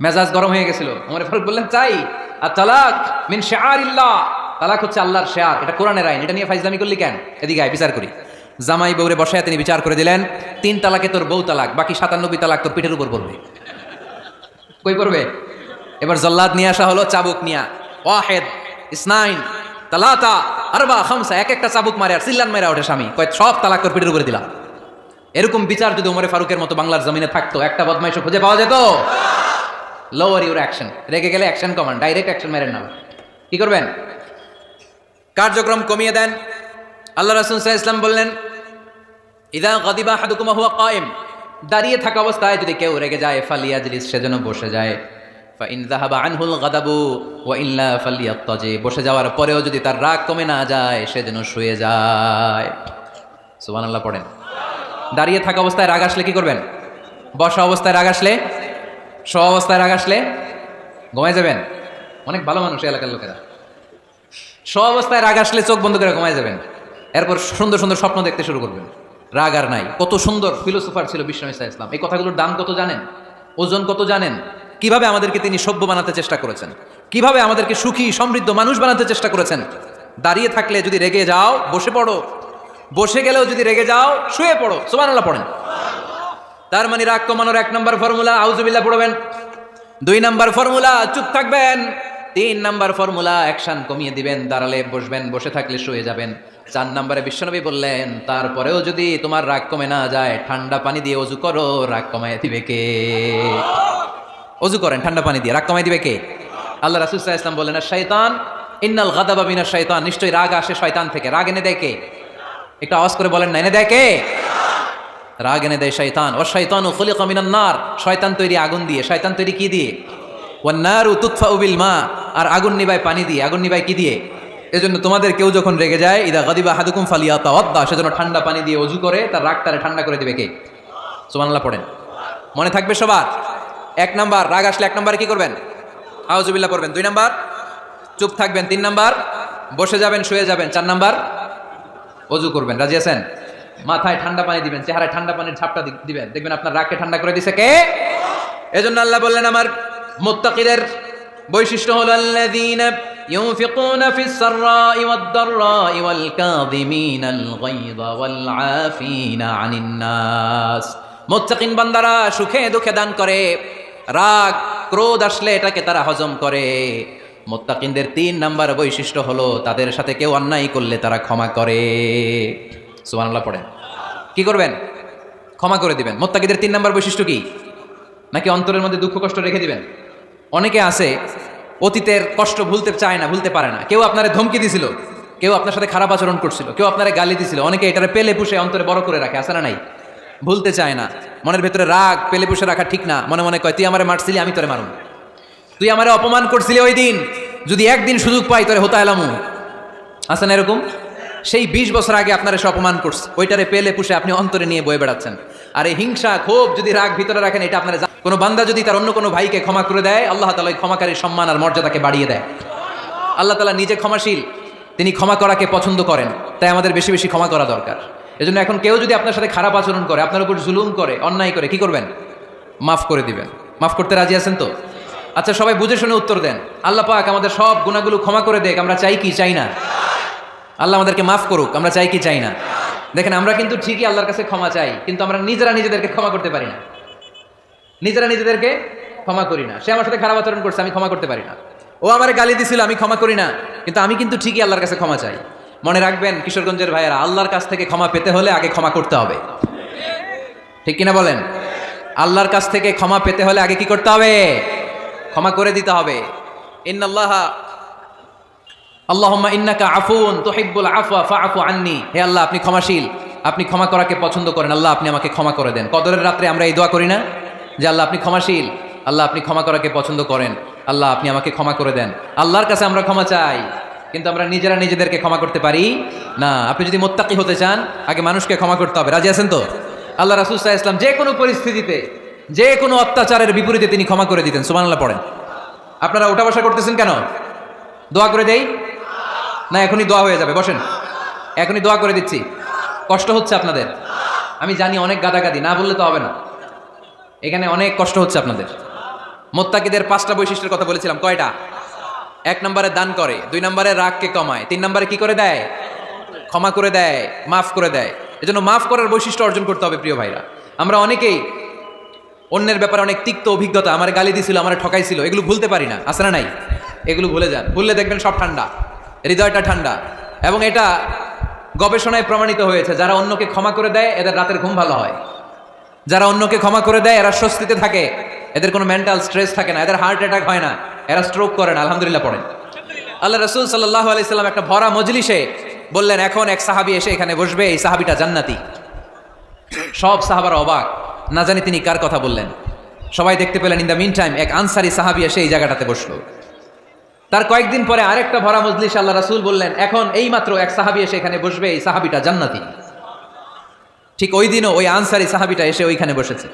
মেজাজ গরম হয়ে গেছিল। ওমরে ফারুক বললেন, চাই আর তালাক মিন শিআরিল্লাহ, তালাক হচ্ছে আল্লাহর শিআর, এটা কোরআনের আইন, এটা নিয়ে ফাইজলামি করলি কেন? এদিকে আয়, বিচার করি। জামাই বউরে বসায় তিনি বিচার করে দিলেন, 3 তালাকে তোর বউ তালাক, বাকি 97 তালাক তোর পিঠের উপর পড়বে। কই পড়বে? এবার জল্লাদ নিয়ে আসা হলো, চাবুক নিয়া, ওয়াহিদ ইসনাইন তালাতা আরবা খামসা, এক একটা চাবুক মারে আর চিল্লান মেরা ওঠে স্বামী। কয় সব তালাক তোর পিঠের উপরে দিলাম। এরকম বিচার যদি ওমরে ফারুকের মতো বাংলার জমিনে থাকতো, একটা বদমাইশও খুঁজে পাওয়া যেত? লোয়ার ইউর অ্যাকশন, রেগে গেলে অ্যাকশন কমান, ডাইরেক্ট অ্যাকশন মেরেন না। কি করবেন? কার্যক্রম কমিয়ে দেন। আল্লাহ রাসূল সাল্লাল্লাহু আলাইহি ওয়াসাল্লাম বললেন, ইযা গাদিবা আহাদুকুম হুয়া কায়েম, দাঁড়িয়ে থাকা অবস্থায় যদি কেউ রেগে যায়, ফালিয়াজলিস, সেজন্য বসে যায়। ফাইন যাহাবা আনহুল গাদাবু ওয়া ইল্লা ফালিয়াত্তাজি, বসে যাওয়ার পরেও যদি তার রাগ কমে না যায়, সেজন্য শুয়ে যায়। সুবহানাল্লাহ পড়েন। দাঁড়িয়ে থাকা অবস্থায় রাগ আসলে কি করবেন? বসা অবস্থায় রাগ আসলে, শোয়া অবস্থায় রাগ আসলে ঘুমায় যাবেন। অনেক ভালো মানুষ এলাকার লোকেরা। শোয়া অবস্থায় রাগ আসলে চোখ বন্ধ করে ঘুমায় যাবেন। এরপর সুন্দর সুন্দর স্বপ্ন দেখতে শুরু করবেন। রাগ আর নাই। কত সুন্দর ফিলোসোফার ছিল বিশ্বনবী সাল্লাল্লাহু আলাইহি ওয়াসাল্লাম। এই কথাগুলোর দাম কত জানেন? ওজন কত জানেন? কিভাবে আমাদেরকে তিনি সভ্য বানাতে চেষ্টা করেছেন, কিভাবে আমাদেরকে সুখী সমৃদ্ধ মানুষ বানাতে চেষ্টা করেছেন। দাঁড়িয়ে থাকলে যদি রেগে যাও, বসে পড়ো। বসে গেলেও যদি রেগে যাও, শুয়ে পড়ো। সুবহানাল্লাহ পড়েন। তার মানে রাগ কমানোর 1 নম্বর ফর্মুলা আউযুবিল্লাহ পড়বেন, 2 নম্বর ফর্মুলা চুপ থাকবেন, 3 নম্বর ফর্মুলা অ্যাকশন কমিয়ে দিবেন, দাঁড়ালে বসবেন, বসে থাকলে শুয়ে যাবেন। 4 নম্বরে বিশ্বনবী বললেন, তারপরেও যদি তোমার রাগ কমে না যায়, ঠান্ডা পানি দিয়ে ওযু করো, রাগ কমায় দিবে কে? ওযু করেন ঠান্ডা পানি দিয়ে, রাগ কমায় দিবে কে? আল্লাহ রাসূল সাল্লাল্লাহু আলাইহি ওয়াসাল্লাম বললেন, শাইতান ইন্নাল গাদাবা মিনাশ শাইতান, নিশ্চয়ই রাগ আসে শয়তান থেকে। রাগ এনে দেয় কে? একটু আওয়াজ করে বলেন না, এনে দেয় কে? রাগ এনে দেয় শয়তান। ওয়া শাইতানু খুলিকা মিনান নার, শয়তান তৈরি আগুন দিয়ে। শয়তান তৈরি কি দিয়ে? ওয়ান নারু তুতফাউ বিল মা, আর আগুন নিবায় পানি দিয়ে। আগুন নিবায় কি দিয়ে? এজন্য তোমাদের কেউ যখন রেগে যায়, ইদা গাদিবা আহাদুকুম ফালিয়াতাওয়াদ্দা, সেজন্য ঠান্ডা পানি দিয়ে ওযু করে তার রাগটারে ঠান্ডা করে দিবে কে? সুবহানাল্লাহ পড়েন। মনে থাকবে সবার? 1 নাম্বার, রাগ আসলে 1 নম্বরে কি করবেন? আউযুবিল্লাহ পড়বেন। 2 নাম্বার, চুপ থাকবেন। 3 নাম্বার, বসে যাবেন, শুয়ে যাবেন। 4 নাম্বার, ওযু করবেন। রাজি আছেন? মাথায় ঠান্ডা পানি দিবেন, চেহারায় ঠান্ডা পানির ঝাপটা দিবেন, দেখবেন আপনার রাগকে ঠান্ডা করে দিছে কে? এজন্য আল্লাহ বললেন, আমার মুত্তাকিদের বৈশিষ্ট্য হলো আল্লাযীনা ইউনফিকুনা ফিস সাররাই ওয়াদ দাররাই ওয়াল কাযিমিনাল গায়যা ওয়াল আফিনা আনিন নাস। মুত্তাকিন বান্দারা সুখে দুঃখে দান করে, রাগ ক্রোধ আসলে এটাকে তারা হজম করে। মুত্তাকিনদের 3 নাম্বার বৈশিষ্ট্য হলো, তাদের সাথে কেউ অন্যায় করলে তারা ক্ষমা করে। সুবহানাল্লাহ পড়েন। কি করবেন? ক্ষমা করে দিবেন। মুত্তাকিদের 3 নাম্বার বৈশিষ্ট্য কি? নাকি অন্তরের মধ্যে দুঃখ কষ্ট রেখে দিবেন? অনেকে আছে অতীতের কষ্ট ভুলতে চায় না, ভুলতে পারে না। কেউ আপনারে ধমকি দিছিল, কেউ আপনার সাথে খারাপ আচরণ করছিল, কেউ আপনারে গালি দিছিল, অনেকে এটারে পেলে পুষে অন্তরে বড় করে রাখে, আছে না নাই? ভুলতে চায় না। মনের ভেতরে রাগ পেলে পুষে রাখা ঠিক না। মনে মনে কয়, তুই আমারে মারছিলি, আমি তোরে মারুম। তুই আমারে অপমান করছিলি ওই দিন, যদি একদিন সুযোগ পাই তোরে হতা এলামু। আছে না এরকম? সেই 20 বছর আগে আপনার এসে অপমান করছে, ওইটারে পেলে পুষে আপনি অন্তরে নিয়ে বয়ে বেড়াচ্ছেন। আর এই হিংসা ক্ষোভ যদি রাগ ভিতরে রাখেন, এটা আপনার কোনো বান্দা যদি তার অন্য কোনো ভাইকে ক্ষমা করে দেয়, আল্লাহ তাআলা ক্ষমাকারীর সম্মান আর মর্যাদাকে বাড়িয়ে দেয়। আল্লাহ তাআলা নিজে ক্ষমাশীল, তিনি ক্ষমা করাকে পছন্দ করেন, তাই আমাদের বেশি বেশি ক্ষমা করা দরকার। এজন্য এখন কেউ যদি আপনার সাথে খারাপ আচরণ করে, আপনার উপর জুলুম করে, অন্যায় করে, কি করবেন? মাফ করে দিবেন। মাফ করতে রাজি আছেন তো? আচ্ছা, সবাই বুঝে শুনে উত্তর দেন। আল্লাহ পাক আমাদের সব গুনাহগুলো ক্ষমা করে দেখ, আমরা চাই কি চাই না? আল্লাহ আমাদেরকে মাফ করুক, আমরা চাই কি চাই না? দেখেন, আমরা কিন্তু ঠিকই আল্লাহর কাছে ক্ষমা চাই, কিন্তু আমরা নিজেরা নিজেদেরকে ক্ষমা করতে পারি না। নিজেরা নিজেদেরকে ক্ষমা করি না। সে আমার সাথে খারাপ আচরণ করছে, আমি ক্ষমা করতে পারি না। ও আমার গালি দিছিল, আমি ক্ষমা করি না, কিন্তু আমি কিন্তু ঠিকই আল্লাহর কাছে ক্ষমা চাই। মনে রাখবেন কিশোরগঞ্জের ভাইয়েরা, আল্লাহর কাছ থেকে ক্ষমা পেতে হলে আগে ক্ষমা করতে হবে। ঠিক কিনা বলেন? আল্লাহর কাছ থেকে ক্ষমা পেতে হলে আগে কি করতে হবে? ক্ষমা করে দিতে হবে। ইন্নাল্লাহা আল্লাহুম্মা ইন্নাকা আফুন তুহিব্বুল আফওয়া ফাআফু আন্নি। হে আল্লাহ, আপনি ক্ষমাশীল, আপনি ক্ষমা করাকে পছন্দ করেন। আল্লাহ, আপনি আমাকে ক্ষমা করে দেন। কদরের রাত্রে আমরা এই দোয়া করি না যে, আল্লাহ আপনি ক্ষমাশীল, আল্লাহ আপনি ক্ষমা করাকে পছন্দ করেন। আল্লাহ আপনি আমাকে ক্ষমা করে দেন। আল্লাহর কাছে আমরা ক্ষমা চাই, কিন্তু আমরা নিজেরা নিজেদেরকে ক্ষমা করতে পারি না। আপনি যদি মুত্তাকি হতে চান, আগে মানুষকে ক্ষমা করতে হবে। রাজি আছেন তো? আল্লাহ রাসূল সাল্লাল্লাহু আলাইহি ওয়াসাল্লাম যে কোনো পরিস্থিতিতে, যে কোনো অত্যাচারের বিপরীতে তিনি ক্ষমা করে দিতেন। সুবহানাল্লাহ পড়েন। আপনারা ওঠা বসা করতেছেন কেন? দোয়া করে দেই না? এখনই দোয়া হয়ে যাবে, বসেন। এখনই দোয়া করে দিচ্ছি। কষ্ট হচ্ছে আপনাদের, আমি জানি, অনেক গাদাগাদি, না বললে তো হবে না। এখানে অনেক কষ্ট হচ্ছে আপনাদের। মুত্তাকিদের 5টা বৈশিষ্ট্যের কথা বলেছিলাম, কয়টা? 1 নম্বরে দান করে, 2 নম্বরে রাগকে কমায়, 3 নম্বরে কি করে দেয়? ক্ষমা করে দেয়, মাফ করে দেয়। এজন্য মাফ করার বৈশিষ্ট্য অর্জন করতে হবে প্রিয় ভাইরা। আমরা অনেকেই অন্যের ব্যাপারে অনেক তিক্ত অভিজ্ঞতা, আমার গালি দিছিল, আমার ঠকাইছিল, এগুলো ভুলতে পারি না, আছে না নাই? এগুলো ভুলে যান, ভুললে দেখবেন সব ঠান্ডা, হৃদয়টা ঠান্ডা। এবং এটা গবেষণায় প্রমাণিত হয়েছে, যারা অন্যকে ক্ষমা করে দেয় এদের রাতের ঘুম ভালো হয়। যারা অন্যকে ক্ষমা করে দেয় এরা স্বস্তিতে থাকে, এদের কোনো মেন্টাল স্ট্রেস থাকে না, এদের হার্ট অ্যাটাক হয় না, এরা স্ট্রোক করে না। আলহামদুলিল্লাহ পড়েন। আল্লাহ রাসূল সাল্লাল্লাহু আলাইহি সাল্লাম একটা ভরা মজলিসে বললেন, এখন এক সাহাবী এসে এখানে বসবে, এই সাহাবীটা জান্নাতি। সব সাহাবারা অবাক, না জানি তিনি কার কথা বললেন। সবাই দেখতে পেলেন ইন দ্য মিন টাইম এক আনসারী সাহাবী এসে এই জায়গাটাতে বসলো। তার কয়েকদিন পরে আরেকটা ভরা মজলিস আল্লাহ রাসূল বললেন, এখন এই মাত্র এক সাহাবী এসে এখানে বসবে, এই সাহাবীটা জান্নাতি। ঠিক ওই দিনও ওই আনসারী সাহাবীটা এসে ওইখানে বসেছে।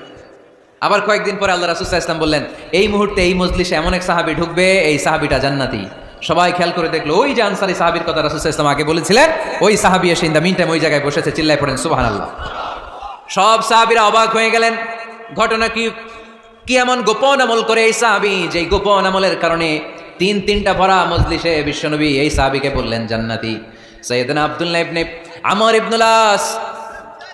আবার কয়েকদিন পরে আল্লাহ রাসূল সাল্লাল্লাহু আলাইহি ওয়াসাল্লাম বললেন, এই মুহূর্তে এই মজলিসে এমন এক সাহাবী ঢুকবে, এই সাহাবীটা জান্নাতি। সবাই খেয়াল করে দেখলো, ওই যে আনসারী সাহাবীর কথা রাসূল সাল্লাল্লাহু আলাইহি ওয়াসাল্লাম আগে বলেছিলেন, ওই সাহাবী এসে ইন দ্য মিন টাইম ওই জায়গায় বসেছে। চিল্লায় পড়েন সুবহানাল্লাহ। সব সাহাবীরা অবাক হয়ে গেলেন। ঘটনা কি এমন গোপন আমল করে এই সাহাবী, যে গোপন আমলের কারণে তিনটা ভরা মজলিসে বিশ্বনবী এই সাহাবীকে বললেন জান্নাতি। সাইয়েদনা আব্দুল্লাহ ইবনে আমর ইবনুল আস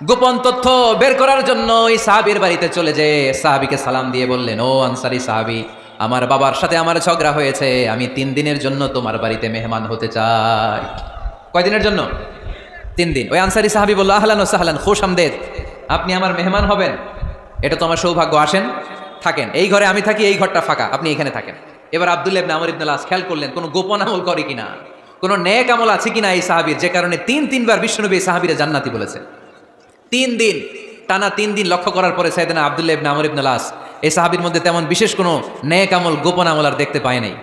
গোপন তথ্য বের করার জন্য এই সাহাবীর বাড়িতে চলে যেয়ে সাহাবীকে সালাম দিয়ে বললেন, ও আনসারী সাহাবী, আমার বাবার সাথে আমার ঝগড়া হয়েছে, আমি 3 দিনের জন্য তোমার বাড়িতে মেহমান হতে চাই। কয়দিনের জন্য? 3 দিন। ওই আনসারী সাহাবী বলল, আহলান ওয়া সাহলান, খুশ আমদেদ, আপনি আমার মেহমান হবেন, এটা তো আমার সৌভাগ্য, আসেন থাকেন, এই ঘরে আমি থাকি, এই ঘরটা ফাঁকা, আপনি এখানে থাকেন। এবার আব্দুল্লাহ ইবনে আমর ইবনুল আস খেয়াল করলেন কোনো গোপন আমল করে কিনা, কোনো নেক আমল আছে কিনা এই সাহাবীর, যে কারণে 3বার বিশ্বনবী এই সাহাবীরে জান্নাতি বলেছে। 3 দিন টানা 3 দিন লক্ষ্য করার পরে সাইয়েদনা আব্দুল্লাহ ইবনে আমর ইবনুল আস এই সাহাবীর মধ্যে তেমন বিশেষ কোনো নেক আমল, গোপন আমল আর দেখতে পায় নাই।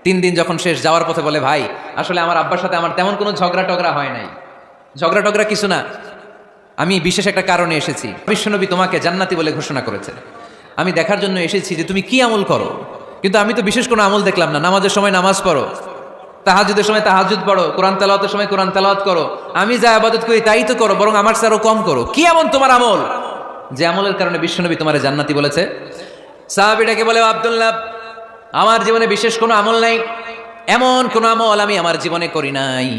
3 দিন যখন শেষ, যাওয়ার পথে বলে, ভাই আসলে আমার আব্বার সাথে আমার তেমন কোনো ঝগড়া টগড়া হয় নাই, ঝগড়া টগড়া কিছু না, আমি বিশেষ একটা কারণে এসেছি। বিশ্বনবী তোমাকে জান্নাতি বলে ঘোষণা করেছে, আমি দেখার জন্য এসেছি যে তুমি কি আমল করো। কিন্তু আমি তো বিশেষ কোনো আমল দেখলাম না, নামাজের সময় নামাজ পড়ো, তাহাজ্জুদের সময় তাহাজ্জুদ পড়ো, কোরআন তেলাওয়াতের সময় কোরআন তেলাওয়াত করো, আমি যা ইবাদত করি তাই তো করো, বরং আমার চেয়ে আরো কম করো। কি এমন তোমার আমল যে আমলের কারণে বিশ্বনবী তোমার জান্নাতি বলেছে? সাহাবীটাকে বলে, আব্দুল্লাহ, আমার জীবনে বিশেষ কোনো আমল নাই, এমন কোনো আমল আমি আমার জীবনে করি নাই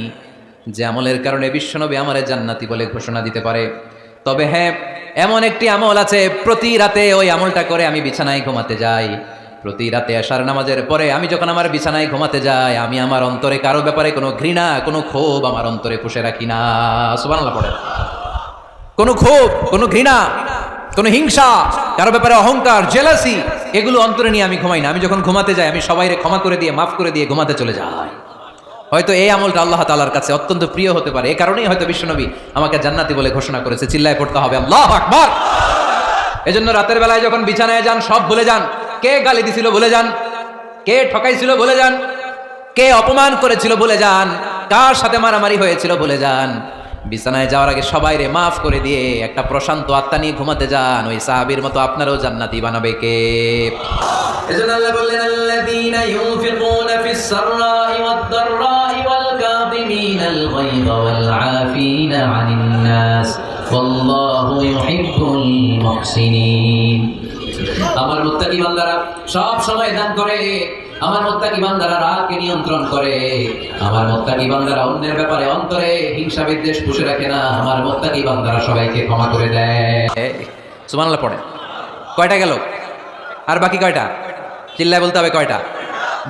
যে আমলের কারণে বিশ্বনবী আমারে জান্নাতি বলে ঘোষণা দিতে পারে। তবে হ্যাঁ, এমন একটি আমল আছে, প্রতি রাতে ওই আমলটা করে আমি বিছানায় ঘুমাতে যাই। প্রতি রাতে আশার নামাজের পরে আমি যখন আমার বিছানায় ঘুমাতে যাই, আমি আমার অন্তরে কারো ব্যাপারে কোনো ঘৃণা, কোনো ক্ষোভ আমার অন্তরে পুষে রাখি না। সুবহানাল্লাহ পড়ে। কোনো ক্ষোভ, কোনো ঘৃণা, কোনো হিংসা, কারো ব্যাপারে অহংকার, জেলাসি, এগুলো অন্তরে নিয়ে আমি ঘুমাই না। আমি যখন ঘুমাতে যাই, আমি সবাইরে ক্ষমা করে দিয়ে, মাফ করে দিয়ে ঘুমাতে চলে যাই। হয়তো এই আমলটা আল্লাহ তাআলার কাছে অত্যন্ত প্রিয় হতে পারে, এই কারণেই হয়তো বিশ্বনবী আমাকে জান্নাতি বলে ঘোষণা করেছে। চিল্লায় পড়তে হবে আল্লাহু আকবার। এজন্য রাতের বেলায় যখন বিছানায় যান, সব ভুলে যান। কে গালি দিছিল ভুলে যান, কে ঠকাইছিল ভুলে যান, কে অপমান করেছিল ভুলে যান, কার সাথে মারামারি হয়েছিল ভুলে যান। বিছানায় যাওয়ার আগে সবাইরে মাফ করে দিয়ে একটা প্রশান্ত আত্মা নিয়ে ঘুমাতে যান। ওই সাহাবীর মতো আপনারও জান্নাতি বানাবে কে? এজন্য আল্লাহ বললেন, আল্লাযীনা ইউনফিকুনা ফিস সাররাই ওয়াদ দাররাই ওয়াল কাযিমিনাল গায়যা ওয়াল আফিনা আনিন নাস ওয়াল্লাহু ইউহিব্বুল মুহসিনিন। আমার মুত্তাকি বান্দারা সব সময় দান করে, আমার মুত্তাকি বান্দারা রাগকে নিয়ন্ত্রণ করে, আমার মুত্তাকি বান্দারা অন্যের ব্যাপারে অন্তরে হিংসা বিদ্বেষ পুষে রাখে না, আমার মুত্তাকি বান্দারা সবাইকে ক্ষমা করে দেয়। সুবহানাল্লাহ পড়ে। কয়টা গেল? আর বাকি কয়টা? চিল্লায় বলতে হবে কয়টা?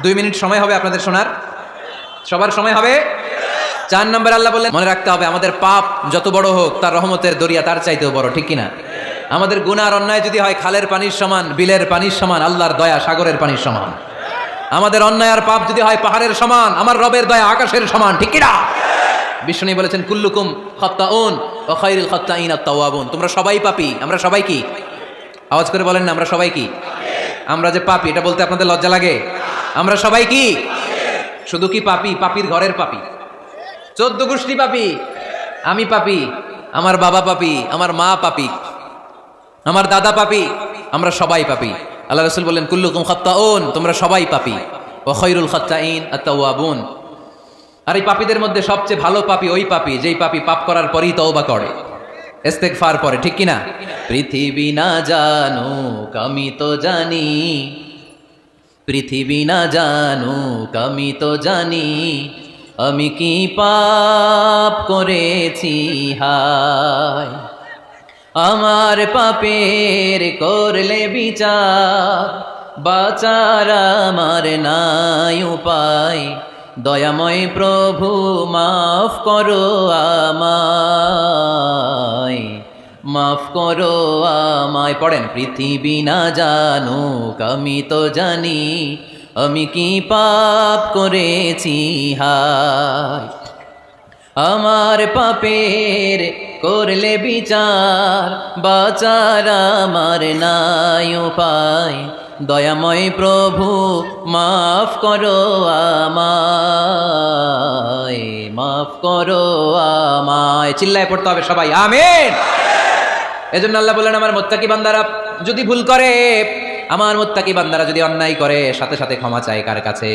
2 মিনিট সময় হবে আপনাদের শোনার, সবার সময় হবে। 4 নম্বর আল্লাহ বললেন, মনে রাখতে হবে আমাদের পাপ যত বড় হোক, তার রহমতের দরিয়া তার চাইতেও বড়, ঠিক কিনা? আমাদের গুনাহ আর অন্যায় যদি হয় খালের পানির সমান, বিলের পানির সমান, আল্লাহর দয়া সাগরের পানির সমান। আমাদের অন্যায় আর পাপ যদি হয় পাহাড়ের সমান, আমার রবের দয়া আকাশের সমান, ঠিক কিনা? বিষ্ণু বলেছেন, কুল্লুকুম খাত্তাউন ওয়া খায়রুল খাত্তাইন আত-তাওয়াবুন। তোমরা সবাই পাপী। আমরা সবাই কি? আওয়াজ করে বলেন না, আমরা সবাই কি? আমরা যে পাপী, এটা বলতে আপনাদের লজ্জা লাগে? আমরা সবাই কি? শুধু কি পাপী? পাপীর ঘরের পাপী, 14 গোষ্ঠী পাপী। আমি পাপী, আমার বাবা পাপী, আমার মা পাপী, আমার দাদা পাপী, আমরা সবাই পাপী। আল্লাহ রাসূল বললেন কুল্লুকুম খাত্তাউন, তোমরা সবাই পাপী। ওয়া খায়রুল খাত্তাইন আত-তাওয়াবুন। আর এই পাপীদের মধ্যে সবচেয়ে ভালো পাপী ওই পাপী যেই পাপী পাপ করার পরই তওবা করে, ইস্তেগফার পড়ে, ঠিক কিনা? পৃথিবী না জানুক আমি তো জানি, পৃথিবী না জানুক আমি তো জানি, আমি কি পাপ করেছি হায়। আমার পাপের করলে বিচার, বাঁচার আমার নাই উপায়, দয়াময় প্রভু মাফ করো আমায়, মাফ করো আমায়। পড়েন, পৃথিবী না জানুক আমি তো জানি, আমি কি পাপ করেছি হায়। আমার পাপের করলে বিচার, বাঁচার আমার নাই উপায়, দয়াময় প্রভু মাফ করো আমায়, মাফ করো আমায়। চিল্লায় পড়তে হবে সবাই, আমিন। এজন্য আল্লাহ বললেন আমার মুত্তাকি বান্দারা যদি ভুল করে, আমার মুত্তাকি বান্দারা যদি অন্যায় করে, সাথে সাথে ক্ষমা চায় কার কাছে?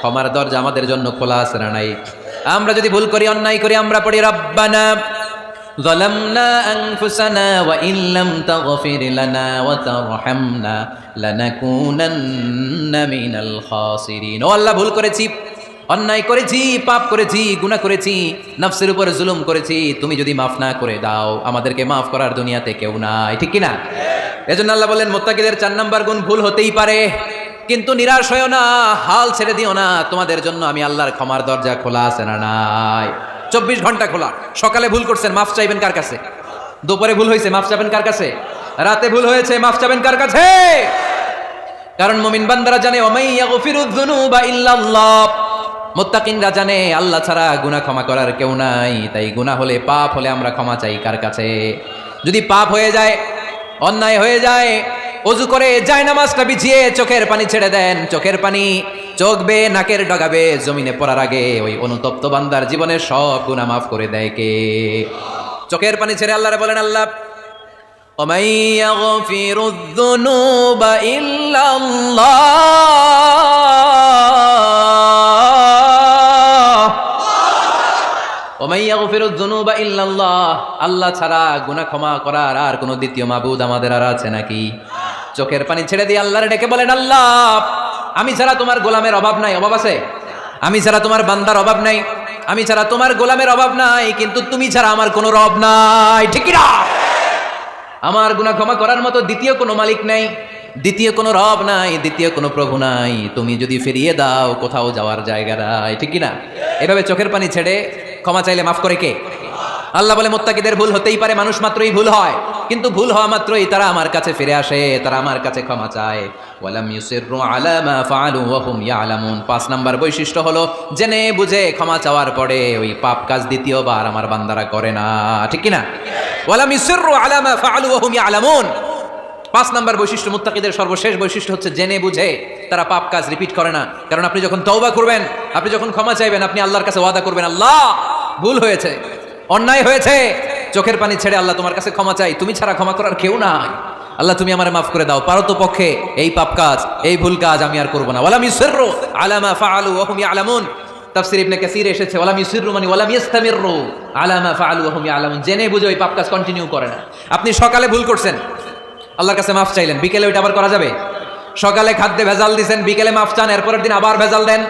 ক্ষমার দরজা আমাদের জন্য খোলা আছে না নাই? আমরা যদি ভুল করি, অন্যায় করি, আমরা পড়ি রব্বানা যালামনা আনফুসানা ওয়া ইল্লাম তাগফির লানা ওয়া তারহামনা লানাকুনান্না মিনাল খাসিরিন। ও আল্লাহ, ভুল করেছি, অন্যায় করেছি, পাপ করেছি, গুনাহ করেছি, নফসের উপর জুলুম করেছি, তুমি যদি মাফ না করে দাও, আমাদেরকে মাফ করার দুনিয়াতে কেউ নাই, ঠিক কিনা? এজন্য আল্লাহ বলেন মুত্তাকিদের 4 নাম্বার গুণ, ভুল হতেই পারে কিন্তু নিরাশ হয়েও না, হাল ছেড়ে দিও না, তোমাদের জন্য আমি আল্লাহর ক্ষমার দরজা খোলা আছে না নাই? 24 ঘন্টা খোলা। সকালে ভুল করছেন, মাফ চাইবেন কার কাছে? দুপুরে ভুল হয়েছে, মাফ চাইবেন কার কাছে? রাতে ভুল হয়েছে, মাফ চাইবেন কার কাছে? কারণ মুমিন বান্দারা জানে ওয়ামাই ইয়াগফিরুয যুনুবা ইল্লাল্লাহ, মুত্তাকিনরা জানে আল্লাহ ছাড়া গুনাহ ক্ষমা করার কেউ নাই। তাই গুনাহ হলে, পাপ হলে আমরা ক্ষমা চাই কার কাছে? যদি পাপ হয়ে যায়, অন্যায় হয়ে যায়, ওযু করে জায়নামাজটা বিছিয়ে চোখের পানি ছেড়ে দেন, চোখের পানি চোখ বেয়ে নাকের ডগাবে জমিনে পড়ার আগে ওই অনুতপ্ত বান্দার জীবনের সব গুনাহ মাফ করে দেয় কে? চোখের পানি ছেড়ে আল্লাহরে বলেন, আল্লাহ ওমাই ইয়াগফিরুয যুনুবা ইল্লাল্লাহ, ওমাই ইয়াগফিরুয যুনুবা ইল্লাল্লাহ। আল্লাহ ছাড়া গুনাহ ক্ষমা করার আর কোনো দ্বিতীয় মাবুদ আমাদের আর আছে নাকি? চোখের পানি ছেড়ে দিয়ে আল্লাহরে ডেকে বলেন, আল্লাহ আমি ছাড়া তোমার গোলামের অভাব নাই, অভাব আছে? আমি ছাড়া তোমার বান্দার অভাব নাই, আমি ছাড়া তোমার গোলামের অভাব নাই, কিন্তু তুমি ছাড়া আমার কোনো রব নাই, ঠিক কি না? আমার গুনাহ ক্ষমা করার মতো দ্বিতীয় কোনো মালিক নাই, দ্বিতীয় কোনো রব নাই, দ্বিতীয় কোনো প্রভু নাই। তুমি যদি ফিরিয়ে দাও, কোথাও যাওয়ার জায়গা নাই, ঠিক কি না? এভাবে চোখের পানি ছেড়ে ক্ষমা চাইলে মাফ করে কে? আল্লাহ বলে মুত্তাকিদের ভুল হতেই পারে, মানুষ মাত্রই ভুল হয়, কিন্তু ভুল হওয়া মাত্রই তারা আমার কাছে ফিরে আসে, তারা আমার কাছে ক্ষমা চায়। ওয়ালাম ইউসিররু আলা মা ফাআলু ওয়া হুম ইয়ালামুন। 5 নাম্বার বৈশিষ্ট্য হলো জেনে বুঝে ক্ষমা চাওয়ার পরে ওই পাপ কাজ দ্বিতীয়বার আমার বান্দারা করে না, ঠিক কি না? ওয়ালাম ইউসিররু আলা মা ফাআলু ওয়া হুম ইয়ালামুন। 5 নাম্বার বৈশিষ্ট্য, মুত্তাকিদের সর্বশেষ বৈশিষ্ট্য হচ্ছে জেনে বুঝে তারা পাপ কাজ রিপিট করে না। কারণ আপনি যখন তওবা করবেন, আপনি যখন ক্ষমা চাইবেন, আপনি আল্লাহর কাছে ওয়াদা করবেন, আল্লাহ ভুল হয়েছে, অন্যায় হয়েছে, চোখের পানি ছেড়ে আল্লাহ তোমার কাছে ক্ষমা চাই, তুমি ছাড়া ক্ষমা করার কেউ নাই, আল্লাহ তুমি আমারে মাফ করে দাও, পারো তো পক্ষে এই পাপ কাজ, এই ভুল কাজ আমি আর করব না। ওয়ালাম ইউসিররু আলা মা ফাআলু ওয়া হুম ইয়ালামুন। তাফসীর ইবনে কাসীর এসেছে ওয়ালাম ইউসিররু মানে ওয়ালাম ইস্তামিররু আলা মা ফাআলু ওয়া হুম ইয়ালামুন, জেনে বুঝে ওই পাপ কাজ কন্টিনিউ করে না। আপনি সকালে ভুল করছেন, আল্লাহর কাছে মাফ চাইলেন, বিকেলে ওইটা আবার করা যাবে? সকালে খাদ্যে ভেজাল দিয়েছেন, বিকেলে মাফ চান, এরপরের দিন আবার ভেজাল দেন,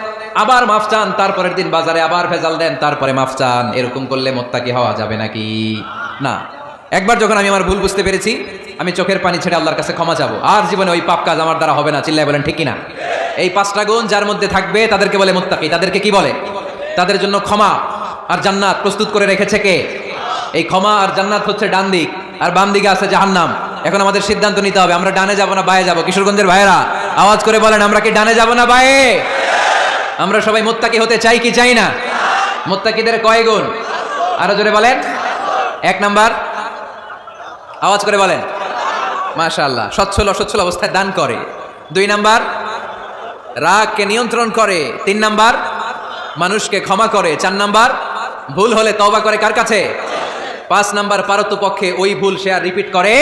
আবার মাফ চান, তারপরের দিন বাজারে আবার ভেজাল দেন, তারপরে মাফ চান। এরকম করলে মুত্তাকি হওয়া যাবে নাকি? না। একবার যখন আমি আমার ভুল বুঝতে পেরেছি, আমি চোখের পানি ছেড়ে আল্লাহর কাছে ক্ষমা চাবো, আর জীবনে ওই পাপ কাজ আমার দ্বারা হবে না। চিল্লায় বলেন ঠিক কিনা? এই 5টা গুণ যার মধ্যে থাকবে তাদেরকে বলে মুত্তাকি। তাদেরকে কি বলে? তাদের জন্য ক্ষমা আর জান্নাত প্রস্তুত করে রেখেছে কে? এই ক্ষমা আর জান্নাত হচ্ছে ডান দিক, আর বাম দিকে আছে জাহান্নাম। এখন আমাদের সিদ্ধান্ত নিতে হবে, আমরা ডানে যাব না বায়ে যাব? কিশোরগঞ্জের ভাইয়েরা আওয়াজ করে বলেন, আমরা কি ডানে যাব না বায়ে? আমরা সবাই মুত্তাকি হতে চাই কি চাই না? মুত্তাকিদের কয় গুণ? আরো জোরে বলেন। 1 নাম্বার, আওয়াজ করে বলেন, মাশাআল্লাহ, সচ্ছল অসচ্ছল অবস্থায় দান করে। 2 নাম্বার, রাগকে নিয়ন্ত্রণ করে। 3 নাম্বার, মানুষকে ক্ষমা করে। 4 নাম্বার, ভুল হলে তওবা করে কার কাছে? 5 নাম্বার, পারতপক্ষে ওই ভুল সে আর রিপিট করে